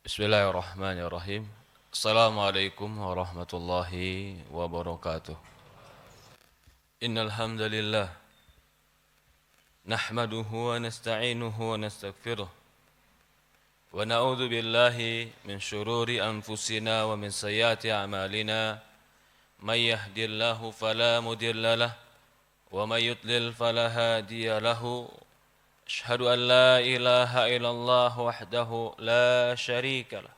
Bismillahirrahmanirrahim. Assalamualaikum warahmatullahi wabarakatuh. Innal hamdalillah nahmaduhu wa nasta'inuhu wa nastaghfiruh wa na'udzu billahi min shururi anfusina wa min sayyiati a'malina may yahdihillahu fala mudilla lahu wa may yudlil fala hadiya lahu. Asyhadu an la ilaha illallah wahdahu la syarika lah.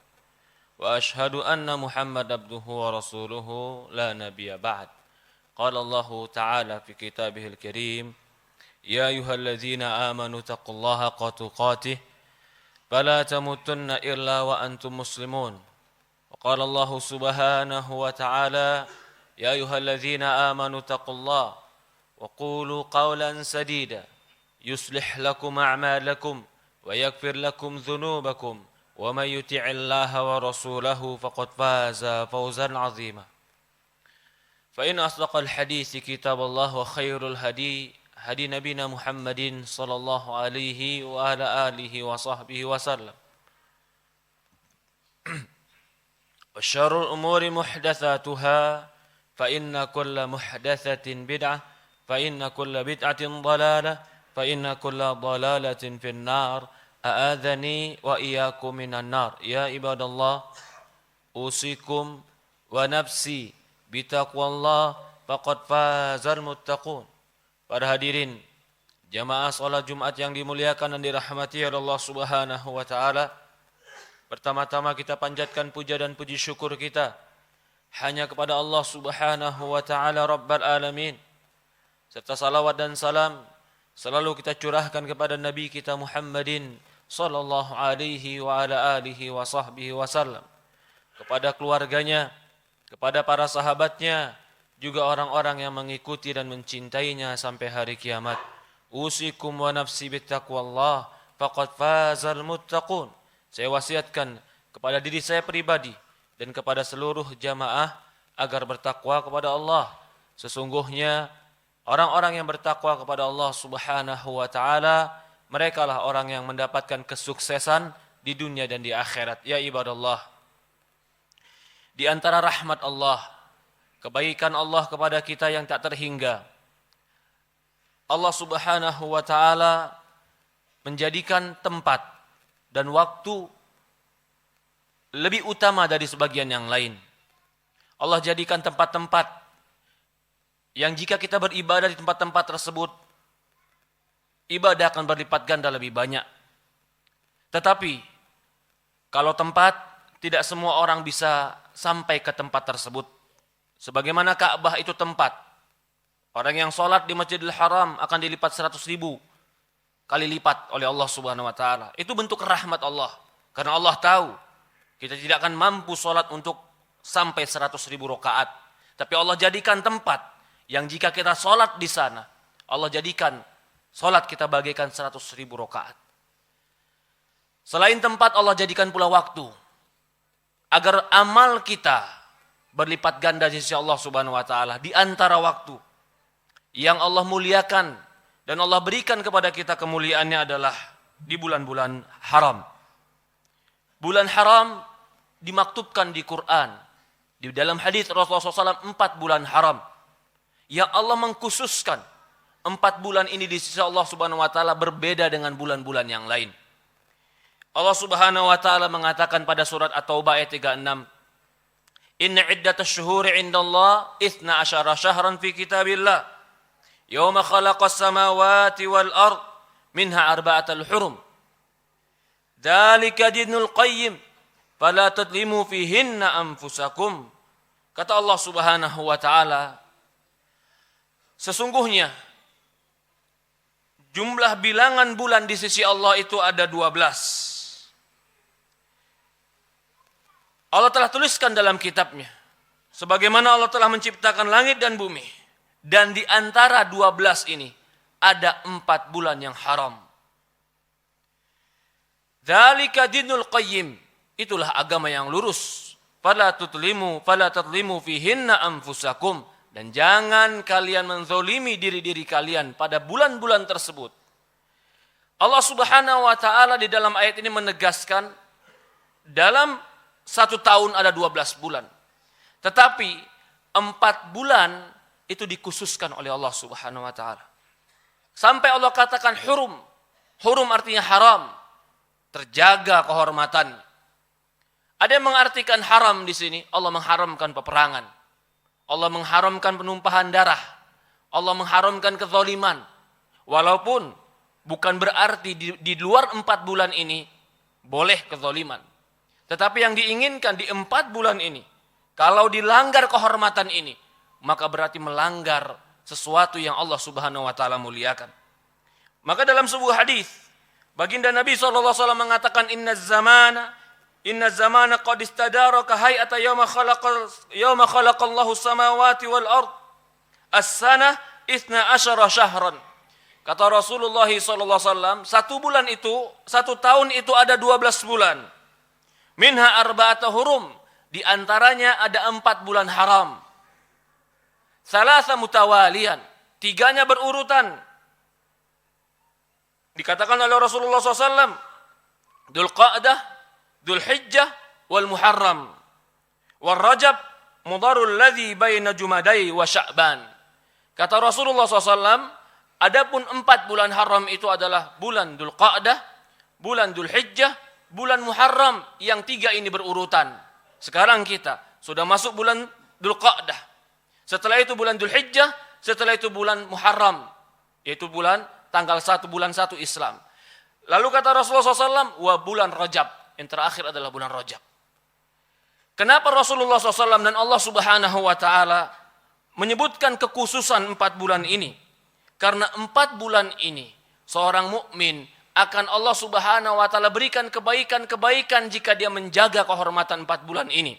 Wa asyhadu anna Muhammad abduhu wa rasuluhu la nabiyya ba'd. Qala Allah Ta'ala fi kitabihil karim, ya ayyuhalladzina amanu taqullaha haqqa tuqatih fala tamutunna illa wa antum muslimun. Wa qala Allah Subhanahu wa ta'ala, ya ayyuhalladzina amanu taqullaha wa qulu qawlan sadida يصلح لكم أعمالكم ويغفر لكم ذنوبكم ومن يطع الله ورسوله فقد فاز فوزا عظيما فإن أصدق الحديث كتاب الله وخير الهدي هدي نبينا محمد صلى الله عليه وعلى آله وصحبه وسلم وشر الأمور محدثاتها فإن كل محدثة بدعة فإن كل بدعة ضلالة فإن كل ضلالة في النار أعاذني وإياكم من النار يا عباد الله أوصيكم ونفسي بتقوى الله فقد فاز المتقون. Para hadirin jamaah salat Jumat yang dimuliakan dan dirahmati oleh Allah Subhanahu wa taala. Pertama-tama kita panjatkan puja dan puji syukur kita hanya kepada Allah Subhanahu wa taala Rabbul alamin. Serta salawat dan salam selalu kita curahkan kepada Nabi kita Muhammadin sallallahu alaihi wa ala alihi wa sahbihi wasallam, kepada keluarganya, kepada para sahabatnya, juga orang-orang yang mengikuti dan mencintainya sampai hari kiamat. Usikum wa nafsi bittaqwallah faqad fazal muttaqun. Saya wasiatkan kepada diri saya pribadi dan kepada seluruh jamaah agar bertakwa kepada Allah. Sesungguhnya orang-orang yang bertakwa kepada Allah Subhanahu wa taala, merekalah orang yang mendapatkan kesuksesan di dunia dan di akhirat. Ya ibadallah. Di antara rahmat Allah, kebaikan Allah kepada kita yang tak terhingga, Allah Subhanahu wa taala menjadikan tempat dan waktu lebih utama dari sebagian yang lain. Allah jadikan tempat-tempat yang jika kita beribadah di tempat-tempat tersebut, ibadah akan berlipat ganda lebih banyak. Tetapi, kalau tempat, tidak semua orang bisa sampai ke tempat tersebut. Sebagaimana Ka'bah itu tempat. Orang yang sholat di Masjidil Haram akan dilipat 100.000 kali lipat oleh Allah Subhanahu wa taala. Itu bentuk rahmat Allah. Karena Allah tahu, kita tidak akan mampu sholat untuk sampai 100.000 rakaat. Tapi Allah jadikan tempat yang jika kita sholat di sana, Allah jadikan sholat kita bagaikan 100.000 rakaat. Selain tempat, Allah jadikan pula waktu, agar amal kita berlipat ganda di sisi Allah Subhanahu wa taala. Di antara waktu yang Allah muliakan dan Allah berikan kepada kita kemuliaannya adalah di bulan-bulan haram. Bulan haram dimaktubkan di Quran. Di dalam hadis Rasulullah SAW 4 bulan haram yang Allah mengkhususkan. 4 bulan ini di sisi Allah Subhanahu wa taala berbeda dengan bulan-bulan yang lain. Allah Subhanahu wa taala mengatakan pada surat At-Taubah ayat 36, "Inna iddatasy syuhuri 'indallah 12 syahran fi kitabillah, yauma khalaqas samawati wal ard, minha arba'atul hurum. Dzalika dinul qayyim, fala tadlimu fihinna anfusakum." Kata Allah Subhanahu wa taala, sesungguhnya jumlah bilangan bulan di sisi Allah itu ada 12. Allah telah tuliskan dalam kitabnya, sebagaimana Allah telah menciptakan langit dan bumi. Dan di antara 12 ini ada 4 bulan yang haram. Dzalika dinul qayyim, itulah agama yang lurus. Fala tadlimu fihinna anfusakum. Dan jangan kalian menzolimi diri-diri kalian pada bulan-bulan tersebut. Allah Subhanahu wa taala di dalam ayat ini menegaskan dalam 1 tahun ada 12 bulan. Tetapi 4 bulan itu dikhususkan oleh Allah Subhanahu wa taala. Sampai Allah katakan hurum. Hurum artinya haram. Terjaga kehormatan. Ada yang mengartikan haram di sini, Allah mengharamkan peperangan. Allah mengharamkan penumpahan darah. Allah mengharamkan kezaliman. Walaupun bukan berarti di luar 4 bulan ini boleh kezaliman. Tetapi yang diinginkan di 4 bulan ini, kalau dilanggar kehormatan ini, maka berarti melanggar sesuatu yang Allah Subhanahu wa taala muliakan. Maka dalam sebuah hadis, baginda Nabi SAW mengatakan inna zamana qad istadara ka hay'ata yawma khalaqallahu samawati wal ard. As-sanah 12 syahran. Kata Rasulullah SAW, 1 bulan itu, 1 tahun itu ada 12 bulan. Minha arba'ata hurum. Di antaranya ada 4 bulan haram. Salasa mutawalian. 3-nya berurutan. Dikatakan oleh Rasulullah SAW, Dzulqa'dah, Dzulhijjah, wal Muharram. Wal Rajab, Mudharul ladzi baina Jumadai wa Sya'ban. Kata Rasulullah SAW, adapun 4 bulan haram itu adalah bulan Dzulqa'dah, bulan Dzulhijjah, bulan Muharram, yang 3 ini berurutan. Sekarang kita sudah masuk bulan Dzulqa'dah. Setelah itu bulan Dzulhijjah, setelah itu bulan Muharram, yaitu bulan tanggal 1 bulan 1 Islam. Lalu kata Rasulullah SAW, wa bulan Rajab, yang terakhir adalah bulan Rajab. Kenapa Rasulullah SAW dan Allah Subhanahu wa taala menyebutkan kekhususan 4 bulan ini? Karena 4 bulan ini seorang mukmin akan Allah Subhanahu wa taala berikan kebaikan-kebaikan jika dia menjaga kehormatan 4 bulan ini.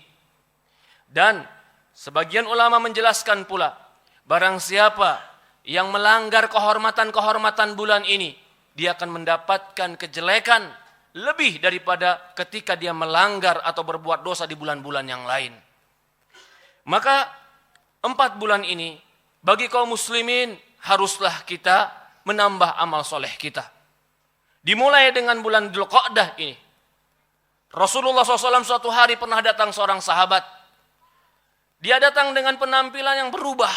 Dan sebagian ulama menjelaskan pula, barang siapa yang melanggar kehormatan-kehormatan bulan ini, dia akan mendapatkan kejelekan lebih daripada ketika dia melanggar atau berbuat dosa di bulan-bulan yang lain. Maka 4 bulan ini bagi kaum muslimin haruslah kita menambah amal soleh kita. Dimulai dengan bulan Dzulqa'dah ini. Rasulullah SAW suatu hari pernah datang seorang sahabat. Dia datang dengan penampilan yang berubah.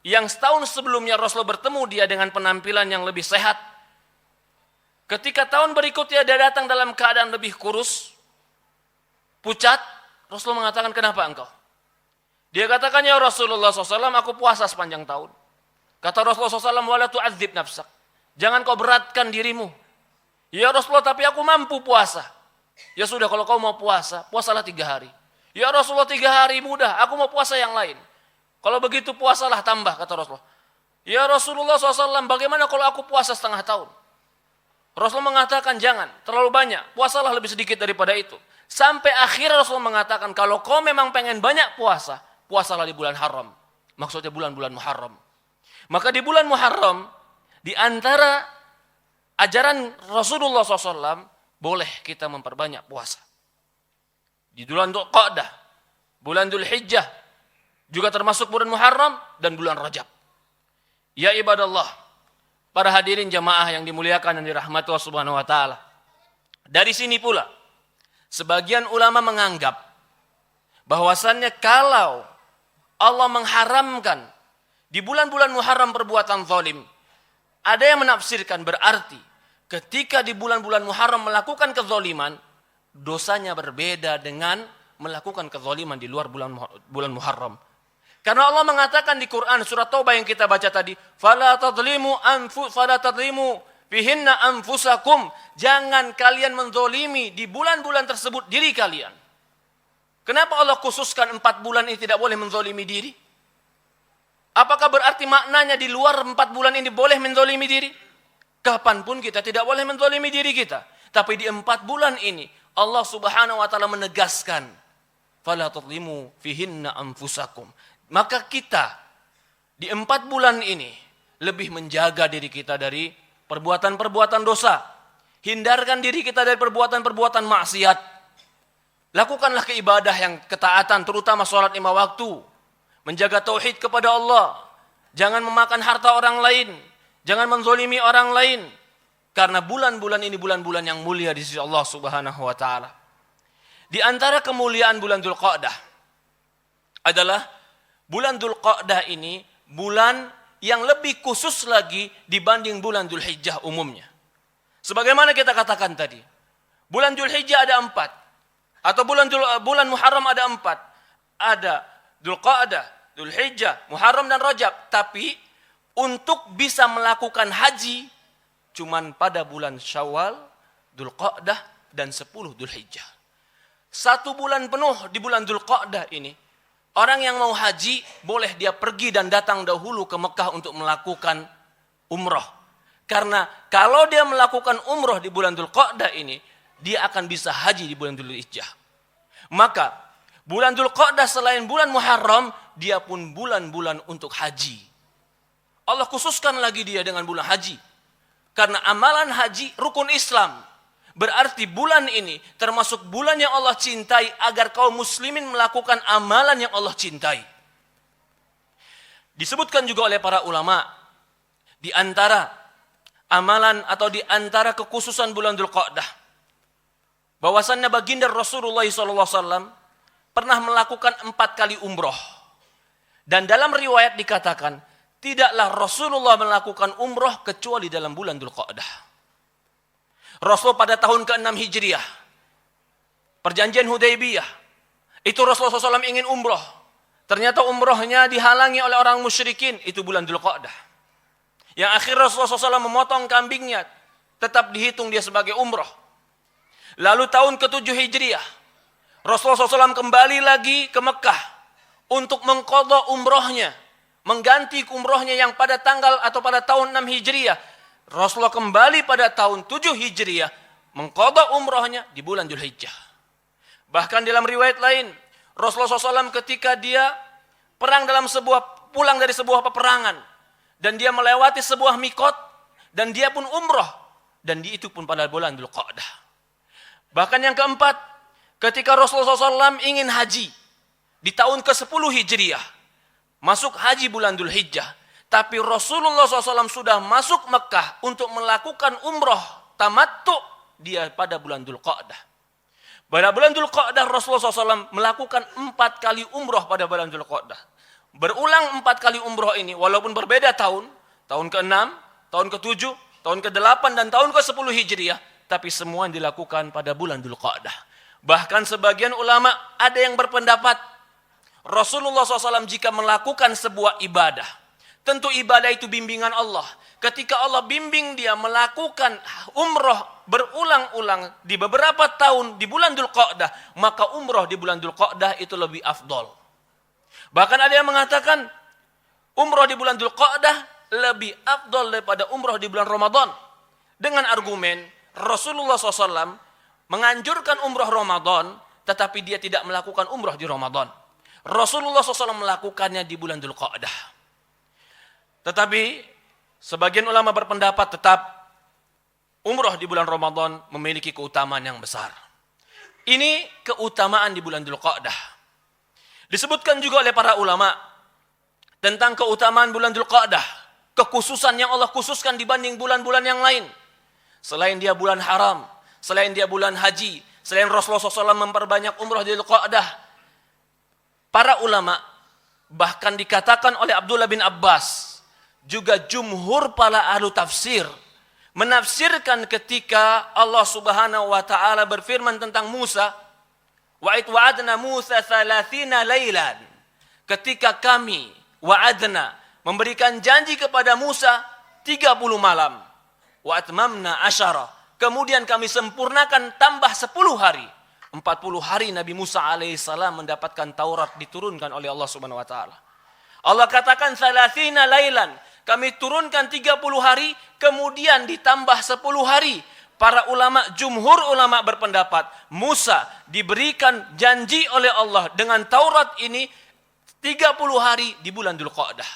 Yang setahun sebelumnya Rasulullah bertemu dia dengan penampilan yang lebih sehat. Ketika tahun berikutnya dia datang dalam keadaan lebih kurus, pucat. Rasulullah mengatakan, kenapa engkau? Dia katakan, ya Rasulullah SAW, aku puasa sepanjang tahun. Kata Rasulullah SAW, wala tu'adzib nafsak. Jangan kau beratkan dirimu. Ya Rasulullah, tapi aku mampu puasa. Ya sudah, kalau kau mau puasa, puasalah 3 hari. Ya Rasulullah, 3 hari mudah, aku mau puasa yang lain. Kalau begitu puasalah tambah, kata Rasulullah. Ya Rasulullah SAW, bagaimana kalau aku puasa setengah tahun? Rasulullah mengatakan, jangan, terlalu banyak. Puasalah lebih sedikit daripada itu. Sampai akhir Rasulullah mengatakan, kalau kau memang pengen banyak puasa, puasalah di bulan haram. Maksudnya bulan-bulan Muharram. Maka di bulan Muharram, di antara ajaran Rasulullah SAW, boleh kita memperbanyak puasa. Di bulan Dzulqa'dah, bulan Dzulhijjah, juga termasuk bulan Muharram dan bulan Rajab. Ya ibadallah, para hadirin jamaah yang dimuliakan dan dirahmati Allah Subhanahu wa taala. Dari sini pula sebagian ulama menganggap bahwasannya kalau Allah mengharamkan di bulan-bulan Muharram perbuatan zalim, ada yang menafsirkan berarti ketika di bulan-bulan Muharram melakukan kezaliman, dosanya berbeda dengan melakukan kezaliman di luar bulan Muharram. Karena Allah mengatakan di Quran surat Taubah yang kita baca tadi, fala tadlimu fihinna anfusakum. Jangan kalian menzalimi di bulan-bulan tersebut diri kalian. Kenapa Allah khususkan 4 bulan ini tidak boleh menzalimi diri? Apakah berarti maknanya di luar 4 bulan ini boleh menzalimi diri? Kapanpun kita tidak boleh menzalimi diri kita. Tapi di 4 bulan ini Allah Subhanahu wa taala menegaskan, fala tadlimu fihinna anfusakum. Maka kita di 4 bulan ini lebih menjaga diri kita dari perbuatan-perbuatan dosa. Hindarkan diri kita dari perbuatan-perbuatan maksiat. Lakukanlah keibadah yang ketaatan, terutama sholat 5 waktu. Menjaga tauhid kepada Allah. Jangan memakan harta orang lain. Jangan menzalimi orang lain. Karena bulan-bulan ini bulan-bulan yang mulia di sisi Allah Subhanahu wa taala. Di antara kemuliaan bulan Dzulqa'dah adalah bulan Dzulqa'dah ini bulan yang lebih khusus lagi dibanding bulan Dzulhijjah umumnya. Sebagaimana kita katakan tadi, bulan Dzulhijjah ada 4, atau bulan Muharram ada 4. Ada Dzulqa'dah, Dzulhijjah, Muharram dan Rajab. Tapi untuk bisa melakukan haji cuman pada bulan Syawal, Dzulqa'dah dan 10 Dzulhijjah. 1 bulan penuh di bulan Dzulqa'dah ini, orang yang mau haji boleh dia pergi dan datang dahulu ke Mekah untuk melakukan umroh. Karena kalau dia melakukan umroh di bulan Dzulqa'dah ini, dia akan bisa haji di bulan Dzulhijjah. Maka bulan Dzulqa'dah selain bulan Muharram, dia pun bulan-bulan untuk haji. Allah khususkan lagi dia dengan bulan haji. Karena amalan haji rukun Islam. Berarti bulan ini termasuk bulan yang Allah cintai agar kaum muslimin melakukan amalan yang Allah cintai. Disebutkan juga oleh para ulama, di antara amalan atau di antara kekhususan bulan Dzulqa'dah, bahwasannya baginda Rasulullah SAW pernah melakukan 4 kali umroh. Dan dalam riwayat dikatakan, tidaklah Rasulullah melakukan umroh kecuali dalam bulan Dzulqa'dah. Rasul pada tahun ke-6 Hijriah, perjanjian Hudaybiyah, itu Rasulullah SAW ingin umroh. Ternyata umrohnya dihalangi oleh orang musyrikin, itu bulan Dzulqa'dah. Yang akhir Rasulullah SAW memotong kambingnya, tetap dihitung dia sebagai umroh. Lalu tahun ke-7 Hijriah, Rasulullah SAW kembali lagi ke Mekah untuk mengqadha umrohnya, mengganti umrohnya yang pada tanggal atau pada tahun 6 Hijriah. Rasulullah kembali pada tahun 7 Hijriah mengqadha umrohnya di bulan Dzulhijjah. Bahkan dalam riwayat lain, Rasulullah SAW ketika dia pulang dari sebuah peperangan dan dia melewati sebuah mikot dan dia pun umroh, dan itu pun pada bulan Dzulqa'dah. Bahkan yang keempat, ketika Rasulullah SAW ingin haji di tahun ke-10 Hijriah, masuk haji bulan Dzulhijjah, tapi Rasulullah SAW sudah masuk Mekah untuk melakukan umroh tamattu dia pada bulan Dzulqa'dah. Pada bulan Dzulqa'dah Rasulullah SAW melakukan 4 kali umroh pada bulan Dzulqa'dah. Berulang 4 kali umroh ini walaupun berbeda tahun ke-6, tahun ke-7, tahun ke-8 dan tahun ke-10 Hijriah, tapi semua dilakukan pada bulan Dzulqa'dah. Bahkan sebagian ulama ada yang berpendapat Rasulullah SAW jika melakukan sebuah ibadah, tentu ibadah itu bimbingan Allah. Ketika Allah bimbing dia melakukan umroh berulang-ulang di beberapa tahun di bulan Dzulqa'dah, maka umroh di bulan Dzulqa'dah itu lebih afdol. Bahkan ada yang mengatakan umroh di bulan Dzulqa'dah lebih afdol daripada umroh di bulan Ramadan. Dengan argumen Rasulullah SAW menganjurkan umroh Ramadan, tetapi dia tidak melakukan umroh di Ramadan. Rasulullah SAW melakukannya di bulan Dzulqa'dah. Tetapi sebagian ulama berpendapat tetap umroh di bulan Ramadan memiliki keutamaan yang besar. Ini keutamaan di bulan Dzulqa'dah. Disebutkan juga oleh para ulama tentang keutamaan bulan Dzulqa'dah, kekhususan yang Allah khususkan dibanding bulan-bulan yang lain. Selain dia bulan haram, selain dia bulan haji, selain Rasulullah SAW memperbanyak umroh di Dzulqa'dah, para ulama bahkan dikatakan oleh Abdullah bin Abbas, juga jumhur para ahlu tafsir menafsirkan ketika Allah Subhanahu wa taala berfirman tentang Musa, wa id wa'adna Musa 30 lailan. Ketika kami wa'adna memberikan janji kepada Musa 30 malam. Wa atmamna asyara. Kemudian kami sempurnakan tambah 10 hari. 40 hari Nabi Musa alaihissalam mendapatkan Taurat diturunkan oleh Allah Subhanahu wa taala. Allah katakan 30 lailan. Kami turunkan 30 hari, kemudian ditambah 10 hari. Para ulama, jumhur ulama berpendapat, Musa diberikan janji oleh Allah dengan Taurat ini 30 hari di bulan Dzulqa'dah.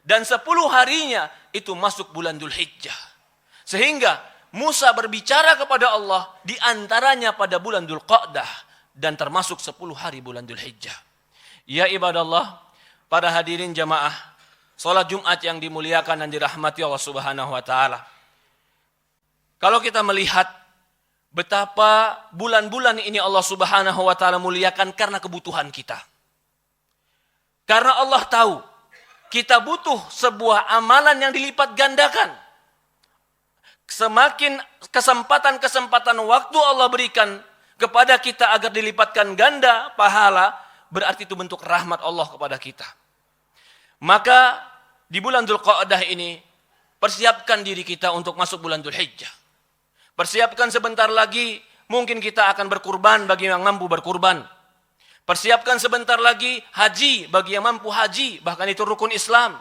Dan 10 harinya itu masuk bulan Dzulhijjah. Sehingga Musa berbicara kepada Allah di antaranya pada bulan Dzulqa'dah dan termasuk 10 hari bulan Dzulhijjah. Ya ibadallah, para hadirin jamaah, salat Jumat yang dimuliakan dan dirahmati Allah Subhanahu wa taala. Kalau kita melihat betapa bulan-bulan ini Allah Subhanahu wa taala muliakan karena kebutuhan kita. Karena Allah tahu kita butuh sebuah amalan yang dilipat gandakan. Semakin kesempatan-kesempatan waktu Allah berikan kepada kita agar dilipatkan ganda pahala, berarti itu bentuk rahmat Allah kepada kita. Maka di bulan Dzulqa'dah ini, persiapkan diri kita untuk masuk bulan Dzulhijjah. Persiapkan sebentar lagi, mungkin kita akan berkurban bagi yang mampu berkurban. Persiapkan sebentar lagi haji bagi yang mampu haji, bahkan itu rukun Islam.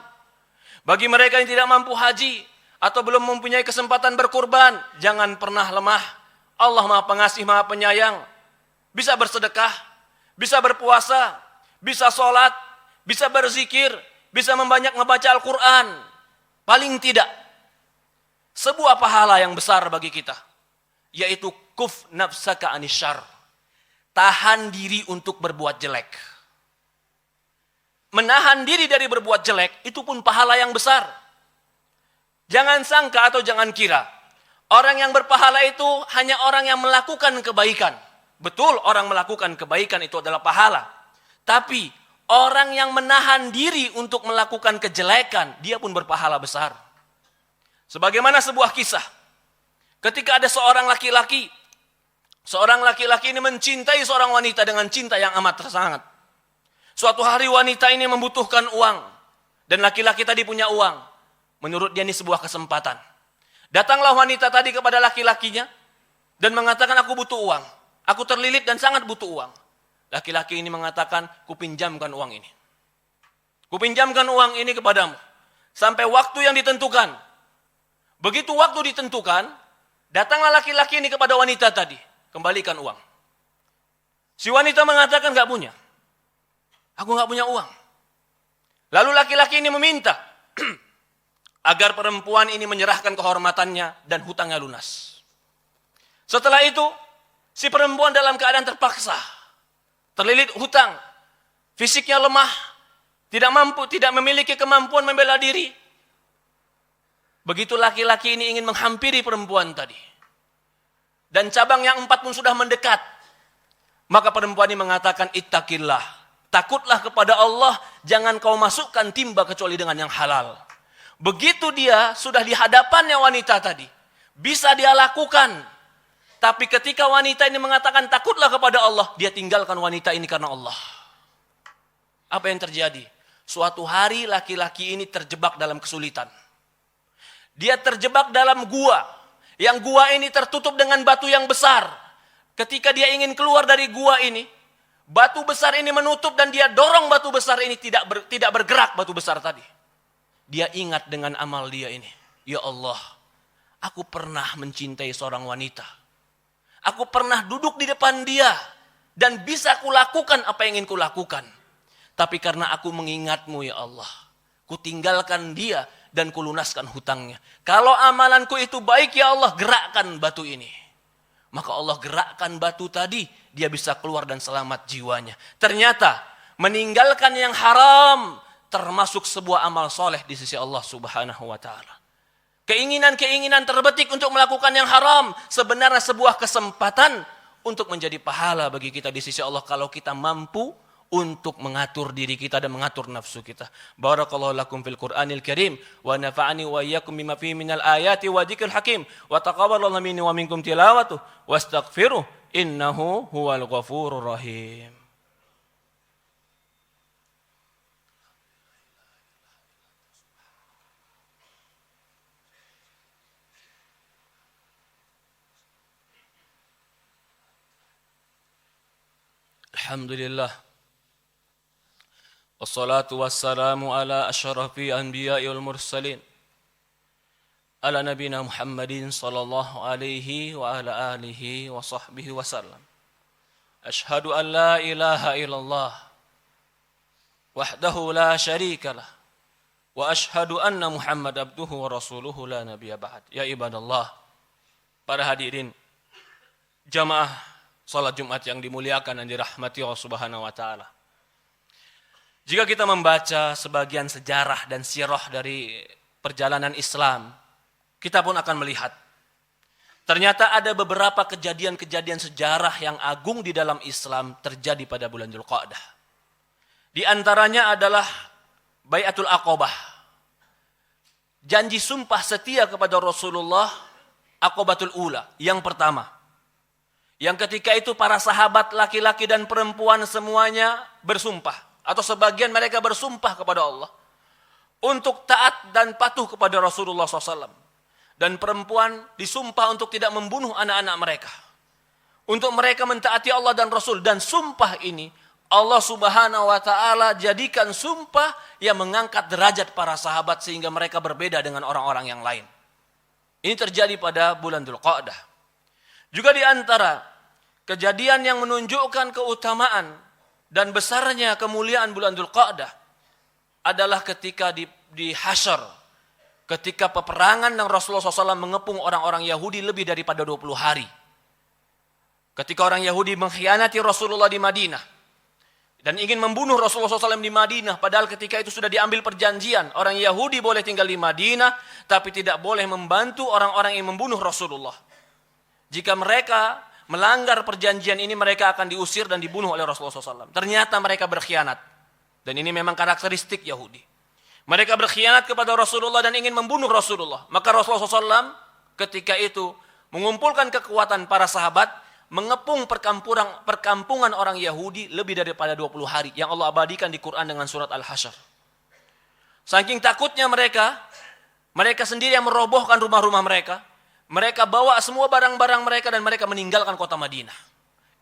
Bagi mereka yang tidak mampu haji atau belum mempunyai kesempatan berkurban, jangan pernah lemah. Allah Maha Pengasih, Maha Penyayang. Bisa bersedekah, bisa berpuasa, bisa sholat, bisa berzikir, bisa membanyak membaca Al-Quran. Paling tidak, sebuah pahala yang besar bagi kita, yaitu kuf nafsaka anisyar. Tahan diri untuk berbuat jelek. Menahan diri dari berbuat jelek, itu pun pahala yang besar. Jangan sangka atau jangan kira, orang yang berpahala itu hanya orang yang melakukan kebaikan. Betul, orang melakukan kebaikan itu adalah pahala. Tapi orang yang menahan diri untuk melakukan kejelekan, dia pun berpahala besar. Sebagaimana sebuah kisah, ketika ada seorang laki-laki ini mencintai seorang wanita dengan cinta yang amat sangat. Suatu hari wanita ini membutuhkan uang, dan laki-laki tadi punya uang. Menurut dia ini sebuah kesempatan. Datanglah wanita tadi kepada laki-lakinya dan mengatakan, aku butuh uang. Aku terlilit dan sangat butuh uang. Laki-laki ini mengatakan, kupinjamkan uang ini. Kupinjamkan uang ini kepadamu. Sampai waktu yang ditentukan. Begitu waktu ditentukan, datanglah laki-laki ini kepada wanita tadi. Kembalikan uang. Si wanita mengatakan, gak punya. Aku gak punya uang. Lalu laki-laki ini meminta agar perempuan ini menyerahkan kehormatannya dan hutangnya lunas. Setelah itu, si perempuan dalam keadaan terpaksa, terlilit hutang, fisiknya lemah, tidak memiliki kemampuan membela diri. Begitu laki-laki ini ingin menghampiri perempuan tadi, dan cabang yang 4 pun sudah mendekat, maka perempuan ini mengatakan, ittaqillah, takutlah kepada Allah, jangan kau masukkan timba kecuali dengan yang halal. Begitu dia sudah di hadapannya wanita tadi, bisa dia lakukan. Tapi ketika wanita ini mengatakan takutlah kepada Allah, dia tinggalkan wanita ini karena Allah. Apa yang terjadi? Suatu hari laki-laki ini terjebak dalam kesulitan. Dia terjebak dalam gua. Yang gua ini tertutup dengan batu yang besar. Ketika dia ingin keluar dari gua ini, batu besar ini menutup dan dia dorong batu besar ini tidak bergerak batu besar tadi. Dia ingat dengan amal dia ini. Ya Allah, aku pernah mencintai seorang wanita. Aku pernah duduk di depan dia. Dan bisa kulakukan apa yang ingin kulakukan. Tapi karena aku mengingatmu ya Allah, kutinggalkan dia dan kulunaskan hutangnya. Kalau amalanku itu baik ya Allah, gerakkan batu ini. Maka Allah gerakkan batu tadi, dia bisa keluar dan selamat jiwanya. Ternyata meninggalkan yang haram termasuk sebuah amal soleh di sisi Allah Subhanahu wa ta'ala. Keinginan-keinginan terbetik untuk melakukan yang haram sebenarnya sebuah kesempatan untuk menjadi pahala bagi kita di sisi Allah kalau kita mampu untuk mengatur diri kita dan mengatur nafsu kita. Barakallahu lakum fil Qur'anil Karim wa nafa'ani wa iyyakum bima fihi minal ayati wa dzikril hakim wa taqabbalallahu minni wa minkum tilawatuh wastaghfiruh innahu huwal ghafurur rahim. Alhamdulillah. Wassalatu wassalamu ala asyrafi anbiya'i wal mursalin. Ala nabina Muhammadin sallallahu alaihi wa ala alihi wa sahbihi wasallam. Ashhadu an la ilaha illallah wahdahu la syarika lah. Wa ashhadu anna Muhammad abduhu wa rasuluhu la nabiyya ba'd. Ya ibadallah, para hadirin jamaah salat Jumat yang dimuliakan dan dirahmati Allah Subhanahu wa taala. Jika kita membaca sebagian sejarah dan sirah dari perjalanan Islam, kita pun akan melihat Ternyata ada beberapa kejadian-kejadian sejarah yang agung di dalam Islam terjadi pada bulan Dzulqa'dah. Di antaranya adalah Bai'atul Aqabah. Janji sumpah setia kepada Rasulullah, Aqabatul Ula, yang pertama. Yang ketika itu para sahabat laki-laki dan perempuan semuanya bersumpah. Atau sebagian mereka bersumpah kepada Allah. Untuk taat dan patuh kepada Rasulullah SAW. Dan perempuan disumpah untuk tidak membunuh anak-anak mereka. Untuk mereka mentaati Allah dan Rasul. Dan sumpah ini Allah Subhanahu wa ta'ala jadikan sumpah yang mengangkat derajat para sahabat sehingga mereka berbeda dengan orang-orang yang lain. Ini terjadi pada bulan Dzulqa'dah. Juga di antara kejadian yang menunjukkan keutamaan dan besarnya kemuliaan bulan Dzulqa'dah adalah ketika di Hasyr. Ketika peperangan yang Rasulullah SAW mengepung orang-orang Yahudi lebih daripada 20 hari. Ketika orang Yahudi mengkhianati Rasulullah di Madinah. Dan ingin membunuh Rasulullah SAW di Madinah. Padahal ketika itu sudah diambil perjanjian. Orang Yahudi boleh tinggal di Madinah. Tapi tidak boleh membantu orang-orang yang membunuh Rasulullah. Jika mereka melanggar perjanjian ini, mereka akan diusir dan dibunuh oleh Rasulullah SAW. Ternyata mereka berkhianat. Dan ini memang karakteristik Yahudi. Mereka berkhianat kepada Rasulullah dan ingin membunuh Rasulullah. Maka Rasulullah SAW ketika itu mengumpulkan kekuatan para sahabat, mengepung perkampungan orang Yahudi lebih daripada 20 hari. Yang Allah abadikan di Quran dengan surat Al-Hasyr. Saking takutnya mereka sendiri yang merobohkan rumah-rumah mereka. Mereka bawa semua barang-barang mereka dan mereka meninggalkan kota Madinah.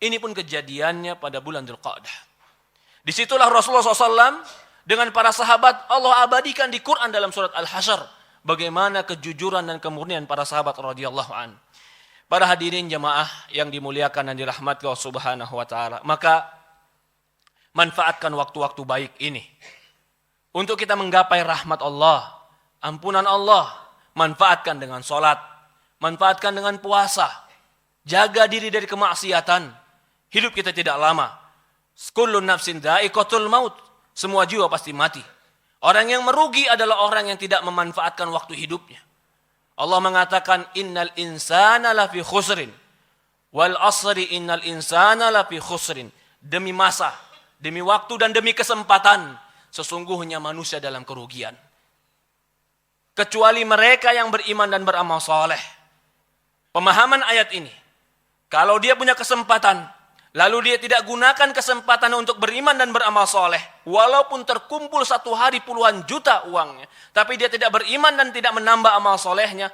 Ini pun kejadiannya pada bulan Dzulqa'dah. Disitulah Rasulullah SAW dengan para sahabat Allah abadikan di Quran dalam surat Al-Hasyr. Bagaimana kejujuran dan kemurnian para sahabat radhiyallahu an. Para hadirin jamaah yang dimuliakan dan dirahmati Allah Subhanahu wa ta'ala. Maka manfaatkan waktu-waktu baik ini. Untuk kita menggapai rahmat Allah. Ampunan Allah. Manfaatkan dengan sholat. Manfaatkan dengan puasa. Jaga diri dari kemaksiatan. Hidup kita tidak lama. Kullu nafsin dha'iqatul maut. Semua jiwa pasti mati. Orang yang merugi adalah orang yang tidak memanfaatkan waktu hidupnya. Allah mengatakan innal insana lafi khusrin wal asri innal insana lafi khusrin. Demi masa, demi waktu dan demi kesempatan, sesungguhnya manusia dalam kerugian. Kecuali mereka yang beriman dan beramal saleh. Pemahaman ayat ini, kalau dia punya kesempatan lalu dia tidak gunakan kesempatan untuk beriman dan beramal soleh. Walaupun terkumpul satu hari puluhan juta uangnya. Tapi dia tidak beriman dan tidak menambah amal solehnya.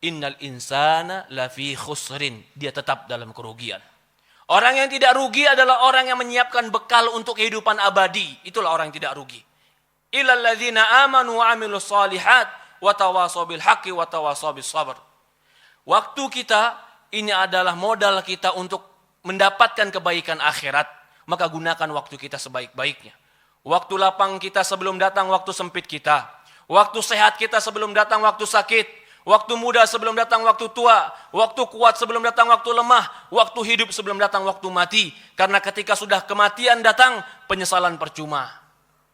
Innal insana lafi khusrin. Dia tetap dalam kerugian. Orang yang tidak rugi adalah orang yang menyiapkan bekal untuk kehidupan abadi. Itulah orang yang tidak rugi. Illal ladzina amanu wa amilus solihat. Wa tawasaw bil haqqi wa tawasaw bis sabr. Waktu kita ini adalah modal kita untuk mendapatkan kebaikan akhirat, maka gunakan waktu kita sebaik-baiknya. Waktu lapang kita sebelum datang waktu sempit kita. Waktu sehat kita sebelum datang waktu sakit. Waktu muda sebelum datang waktu tua. Waktu kuat sebelum datang waktu lemah. Waktu hidup sebelum datang waktu mati. Karena ketika sudah kematian datang, penyesalan percuma.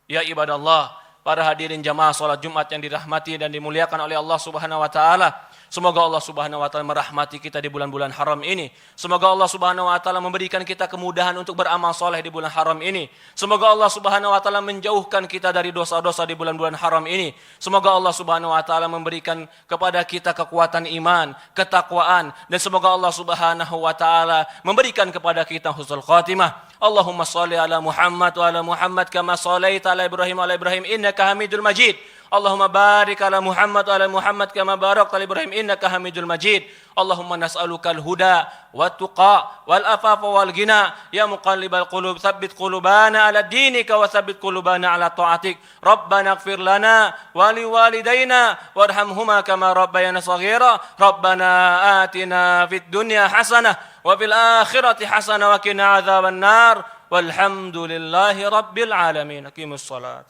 Ya ibadallah, para hadirin jamaah salat Jumat yang dirahmati dan dimuliakan oleh Allah Subhanahu wa taala. Semoga Allah Subhanahu wa taala merahmati kita di bulan-bulan haram ini. Semoga Allah Subhanahu wa taala memberikan kita kemudahan untuk beramal soleh di bulan haram ini. Semoga Allah Subhanahu wa taala menjauhkan kita dari dosa-dosa di bulan-bulan haram ini. Semoga Allah Subhanahu wa taala memberikan kepada kita kekuatan iman, ketakwaan, dan semoga Allah Subhanahu wa taala memberikan kepada kita husnul khatimah. Allahumma shalli ala Muhammad wa ala Muhammad kama shallaita ala Ibrahim wa ala Ibrahim innaka Hamidul Majid. Allahumma barik ala Muhammad wa ala Muhammad kama barakta ala Ibrahim innaka Hamidul Majid. Allahumma nas'alukal huda wat tuqa wal afafa wal ghina ya muqallibal qulub tsabbit qulubana ala dinika wa tsabbit qulubana ala ta'atik. Rabbana ighfir lana wa liwalidayna warhamhuma kama rabbayana shaghira. Rabbana atina fid dunya hasanah wa fil akhirati hasanah wa qina adzaban nar. Walhamdulillahi rabbil alamin. Aqimus salat.